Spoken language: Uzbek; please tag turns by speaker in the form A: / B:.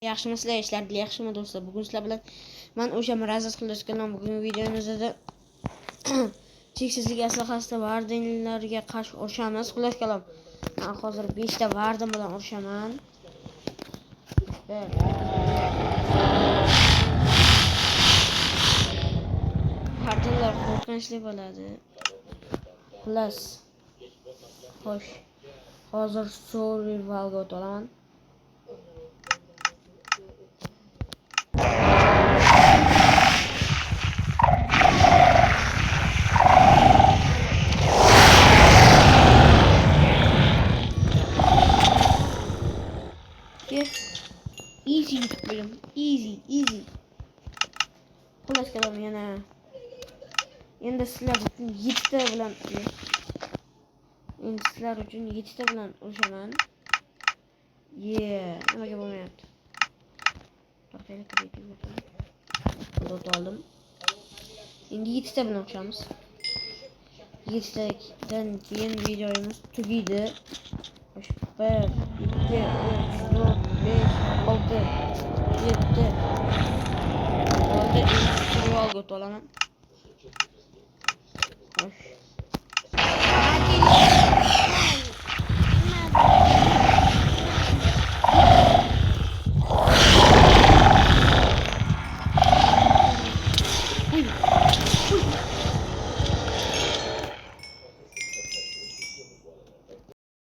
A: Yaxshimisizlar, ishlar yaxshimi do'stlar? Bugun sizlar bilan men o'sha Mirazaz qilayotgan bugungi videomizda cheksizlik aslahasida vardinlarga qarshi urishamiz. Xulosa kalom. Men hozir 5 ta vardin bilan urushaman. Vardinlar qo'rqinchli bo'ladi. Xullas. Xo'sh. Hozir survivalga o'taman. Easy bilim, easy. Xullas kalom yana. Endi sizlar uchun 7 ta bilan urushaman. Nimaga bo'lmayapti? To'xtaylik, oldim. Endi 7 ta bilan urishamiz. 7 tadan keyin videomiz tugaydi. 1 2 3 4 5 6 7 Oldu survivalga o'taman. Xo'sh.